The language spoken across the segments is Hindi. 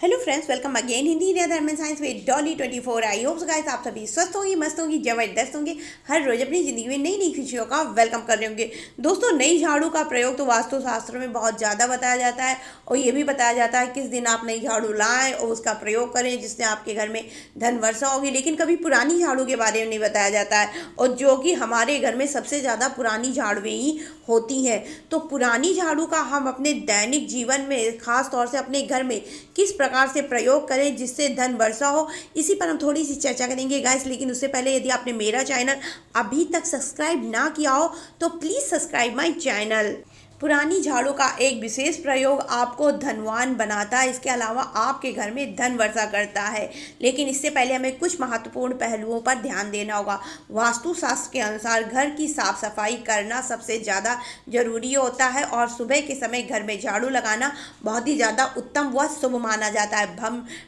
Hello friends, welcome again Hindi India Dharm and science with Dolly 24। I hope guys आप सभी स्वस्थ होंगे, मस्त होंगे, जबरदस्त होंगे, हर रोज अपनी जिंदगी में नई नई खुशियों का वेलकम कर रहे होंगे। दोस्तों, नई झाड़ू का प्रयोग तो वास्तुशास्त्र में बहुत ज़्यादा बताया जाता है और ये भी बताया जाता है किस दिन आप नई झाड़ू लाएं और उसका प्रयोग करें जिससे आपके घर में धन वर्षा होगी। लेकिन कभी पुरानी झाड़ू के बारे में नहीं बताया जाता है, और जो कि हमारे घर में सबसे ज़्यादा पुरानी झाड़ुएँ ही होती हैं। तो पुरानी झाड़ू का हम अपने दैनिक जीवन में, खास तौर से अपने घर में किस प्रकार से प्रयोग करें जिससे धन वर्षा हो, इसी पर हम थोड़ी सी चर्चा करेंगे गाइस। लेकिन उससे पहले यदि आपने मेरा चैनल अभी तक सब्सक्राइब ना किया हो तो प्लीज़ सब्सक्राइब माय चैनल। पुरानी झाड़ू का एक विशेष प्रयोग आपको धनवान बनाता है, इसके अलावा आपके घर में धन वर्षा करता है। लेकिन इससे पहले हमें कुछ महत्वपूर्ण पहलुओं पर ध्यान देना होगा। वास्तुशास्त्र के अनुसार घर की साफ सफाई करना सबसे ज़्यादा जरूरी होता है और सुबह के समय घर में झाड़ू लगाना बहुत ही ज़्यादा उत्तम व शुभ माना जाता है।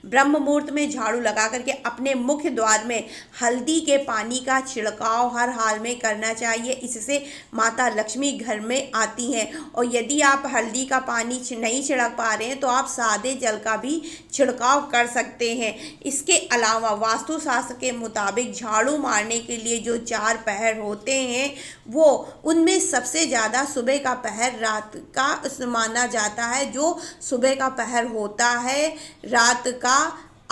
ब्रह्म मुहूर्त में झाड़ू लगा करके अपने मुख्य द्वार में हल्दी के पानी का छिड़काव हर हाल में करना चाहिए। इससे माता लक्ष्मी घर में आती हैं। और यदि आप हल्दी का पानी नहीं छिड़क पा रहे हैं तो आप सादे जल का भी छिड़काव कर सकते हैं। इसके अलावा वास्तुशास्त्र के मुताबिक झाड़ू मारने के लिए जो 4 पहर होते हैं वो उनमें सबसे ज़्यादा सुबह का पहर रात का माना जाता है। जो सुबह का पहर होता है, रात का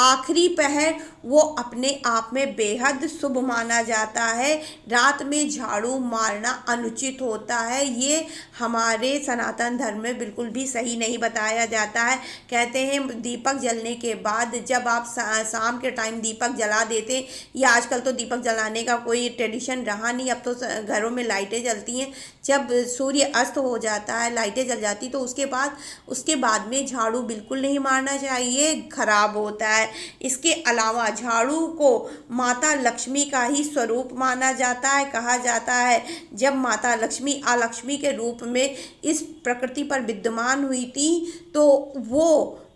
आखिरी पहर, वो अपने आप में बेहद शुभ माना जाता है। रात में झाड़ू मारना अनुचित होता है, ये हमारे सनातन धर्म में बिल्कुल भी सही नहीं बताया जाता है। कहते हैं दीपक जलने के बाद जब आप शाम के टाइम दीपक जला देते हैं, या आजकल तो दीपक जलाने का कोई ट्रेडिशन रहा नहीं, अब तो घरों में लाइटें जलती हैं। जब सूर्य अस्त हो जाता है, लाइटें जल जाती, तो उसके बाद में झाड़ू बिल्कुल नहीं मारना चाहिए, खराब होता है। इसके अलावा झाड़ू को माता लक्ष्मी का ही स्वरूप माना जाता है। कहा जाता है जब माता लक्ष्मी अलक्ष्मी के रूप में इस प्रकृति पर विद्यमान हुई थी तो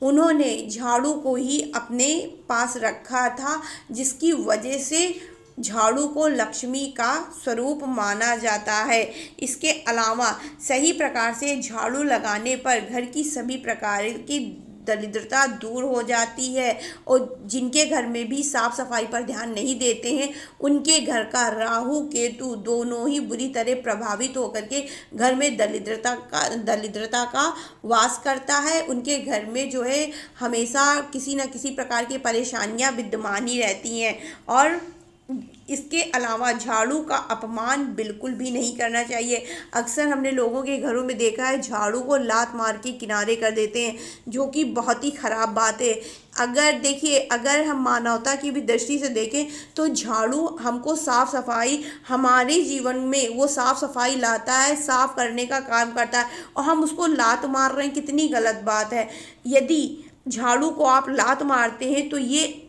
उन्होंने झाड़ू को ही अपने पास रखा था, जिसकी वजह से झाड़ू को लक्ष्मी का स्वरूप माना जाता है। इसके अलावा सही प्रकार से झाड़ू लगाने पर घर की सभी प्रकार की दरिद्रता दूर हो जाती है, और जिनके घर में भी साफ सफाई पर ध्यान नहीं देते हैं उनके घर का राहु केतु दोनों ही बुरी तरह प्रभावित होकर के घर में दरिद्रता का वास करता है। उनके घर में जो है हमेशा किसी न किसी प्रकार की परेशानियां विद्यमान ही रहती हैं। और इसके अलावा झाड़ू का अपमान बिल्कुल भी नहीं करना चाहिए। अक्सर हमने लोगों के घरों में देखा है झाड़ू को लात मार के किनारे कर देते हैं, जो कि बहुत ही ख़राब बात है। अगर हम मानवता की भी दृष्टि से देखें तो झाड़ू हमको साफ़ सफाई, हमारे जीवन में वो साफ़ सफाई लाता है, साफ़ करने का काम करता है, और हम उसको लात मार रहे हैं, कितनी गलत बात है। यदि झाड़ू को आप लात मारते हैं तो ये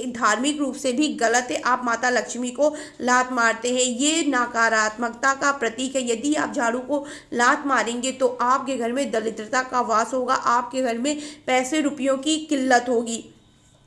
धार्मिक रूप से भी गलत है। आप माता लक्ष्मी को लात मारते हैं, ये नकारात्मकता का प्रतीक है। यदि आप झाड़ू को लात मारेंगे तो आपके घर में दरिद्रता का वास होगा, आपके घर में पैसे रुपयों की किल्लत होगी।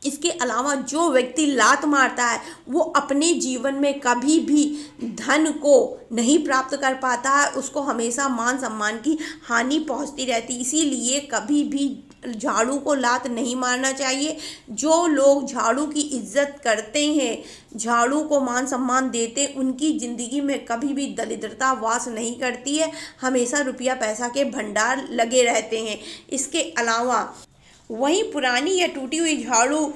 इसके अलावा जो व्यक्ति लात मारता है वो अपने जीवन में कभी भी धन को नहीं प्राप्त कर पाता है, उसको हमेशा मान सम्मान की हानि पहुंचती रहती। इसीलिए कभी भी झाड़ू को लात नहीं मारना चाहिए। जो लोग झाड़ू की इज्जत करते हैं, झाड़ू को मान सम्मान देते हैं, उनकी ज़िंदगी में कभी भी दरिद्रता वास नहीं करती है, हमेशा रुपया पैसा के भंडार लगे रहते हैं। इसके अलावा वहीं पुरानी या टूटी हुई झाड़ू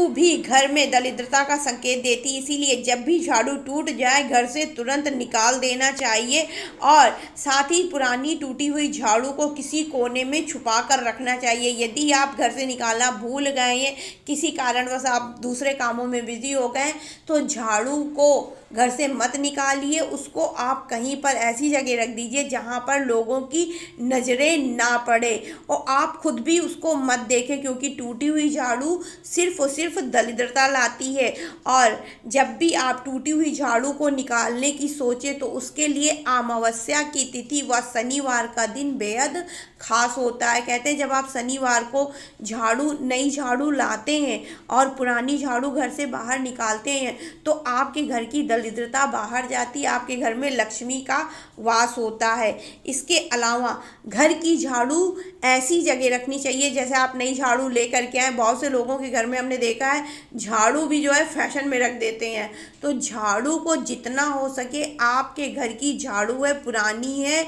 भी घर में दरिद्रता का संकेत देती, इसीलिए जब भी झाड़ू टूट जाए घर से तुरंत निकाल देना चाहिए। और साथ ही पुरानी टूटी हुई झाड़ू को किसी कोने में छुपा कर रखना चाहिए। यदि आप घर से निकालना भूल गए हैं, किसी कारणवश आप दूसरे कामों में बिजी हो गए, तो झाड़ू को घर से मत निकालिए, उसको आप कहीं पर ऐसी जगह रख दीजिए जहां पर लोगों की नज़रें ना पड़े, और आप खुद भी उसको मत देखें, क्योंकि टूटी हुई झाड़ू सिर्फ और सिर्फ दरिद्रता लाती है। और जब भी आप टूटी हुई झाड़ू को निकालने की सोचे तो उसके लिए अमावस्या की तिथि व शनिवार का दिन बेहद खास होता है। कहते हैं जब आप शनिवार को नई झाड़ू लाते हैं और पुरानी झाड़ू घर से बाहर निकालते हैं तो आपके घर की दरिद्रता बाहर जाती है, आपके घर में लक्ष्मी का वास होता है। इसके अलावा घर की झाड़ू ऐसी जगह रखनी चाहिए, जैसे आप नई झाड़ू लेकर के आए, बहुत से लोगों के घर में हमने देखा है झाड़ू भी जो है फैशन में रख देते हैं। तो झाड़ू को जितना हो सके, आपके घर की झाड़ू है पुरानी है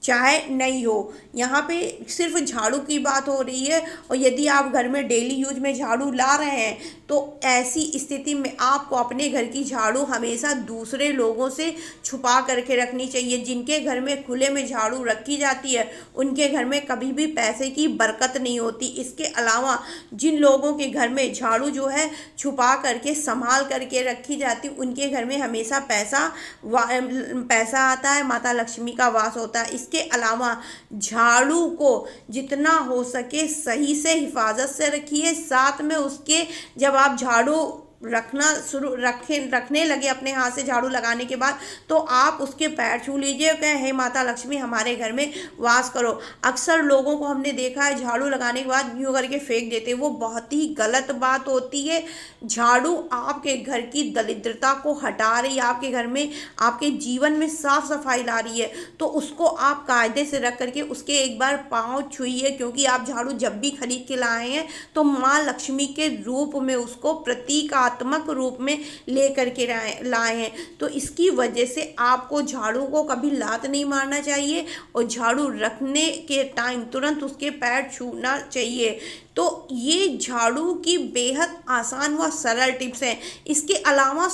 चाहे नहीं हो, यहाँ पे सिर्फ झाड़ू की बात हो रही है। और यदि आप घर में डेली यूज में झाड़ू ला रहे हैं तो ऐसी स्थिति में आपको अपने घर की झाड़ू हमेशा दूसरे लोगों से छुपा करके रखनी चाहिए। जिनके घर में खुले में झाड़ू रखी जाती है उनके घर में कभी भी पैसे की बरकत नहीं होती। इसके अलावा जिन लोगों के घर में झाड़ू जो है छुपा करके संभाल करके रखी जाती उनके घर में हमेशा पैसा आता है, माता लक्ष्मी का वास होता है। इसके अलावा झाड़ू को जितना हो सके सही से हिफाजत से रखिए। साथ में उसके जब आप झाड़ू रखने लगे अपने हाथ से झाड़ू लगाने के बाद तो आप उसके पैर छू लीजिए, कहें हे माता लक्ष्मी हमारे घर में वास करो। अक्सर लोगों को हमने देखा है झाड़ू लगाने के बाद यूँ करके फेंक देते हैं, वो बहुत ही गलत बात होती है। झाड़ू आपके घर की दरिद्रता को हटा रही है, आपके घर में आपके जीवन में साफ सफाई ला रही है। तो उसको आप कायदे से रख करके उसके एक बार पाँव छुइए, क्योंकि आप झाड़ू जब भी खरीद के लाए हैं तो माँ लक्ष्मी के रूप में उसको प्रतीकात्मक रूप में ले करके लाए हैं। तो इसकी वजह से आपको झाड़ू को कभी लात नहीं मारना चाहिए और झाड़ू रखने के टाइम तुरंत उसके पैर छूना चाहिए। तो ये झाड़ू की बेहद आसान व सरल टिप्स हैं। इसके अलावा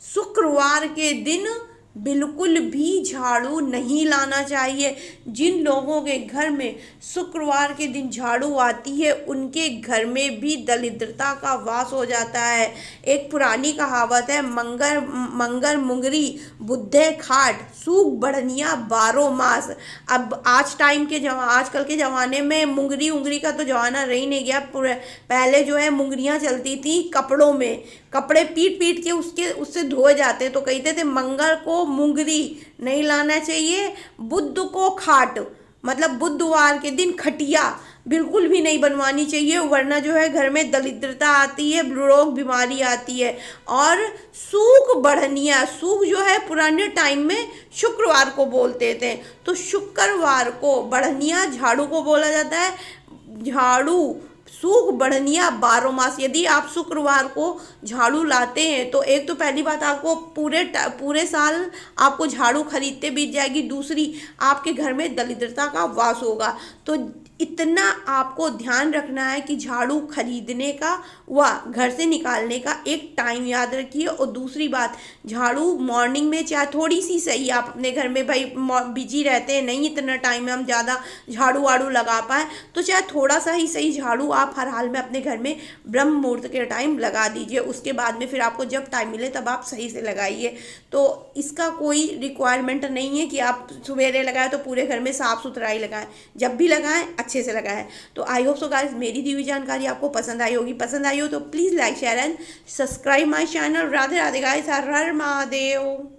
शुक्रवार के दिन बिल्कुल भी झाड़ू नहीं लाना चाहिए। जिन लोगों के घर में शुक्रवार के दिन झाड़ू आती है उनके घर में भी दरिद्रता का वास हो जाता है। एक पुरानी कहावत है, मंगर मुंगरी बुद्धे खाट सूख बढ़निया 12 मास। अब आजकल के ज़माने में मुंगरी उंगरी का तो जमाना रही नहीं गया। पहले जो है मुंगरियाँ चलती थी कपड़ों में, कपड़े पीट के उससे धोए जाते, तो कहते थे मंगल को मुंगरी नहीं लाना चाहिए, बुध को खाट मतलब बुधवार के दिन खटिया बिल्कुल भी नहीं बनवानी चाहिए, वरना जो है घर में दरिद्रता आती है, रोग बीमारी आती है। और सूख बढ़निया, सूख जो है पुराने टाइम में शुक्रवार को बोलते थे, तो शुक्रवार को बढ़निया झाड़ू को बोला जाता है। झाड़ू सूख बढ़निया 12 मास। यदि आप शुक्रवार को झाड़ू लाते हैं तो एक तो पहली बात आपको पूरे साल आपको झाड़ू खरीदते बीत जाएगी, दूसरी आपके घर में दरिद्रता का वास होगा। तो इतना आपको ध्यान रखना है कि झाड़ू खरीदने का व घर से निकालने का एक टाइम याद रखिए। और दूसरी बात, झाड़ू मॉर्निंग में चाहे थोड़ी सी सही, आप अपने घर में भाई बिजी रहते हैं, नहीं इतना टाइम में हम ज़्यादा झाड़ू वाड़ू लगा पाए, तो चाहे थोड़ा सा ही सही झाड़ू आप हर हाल में अपने घर में ब्रह्म मुहूर्त के टाइम लगा दीजिए। उसके बाद में फिर आपको जब टाइम मिले तब आप सही से लगाइए। तो इसका कोई रिक्वायरमेंट नहीं है कि आप सवेरे लगाएं तो पूरे घर में साफ़ सुथराई लगाएं, जब भी लगाएं अच्छे से लगाएं। तो आई होप सो गाइस मेरी दी हुई जानकारी आपको पसंद आई होगी। पसंद आई हो तो please like share and subscribe my channel. Radhe Radhe guys, her her Mahadev.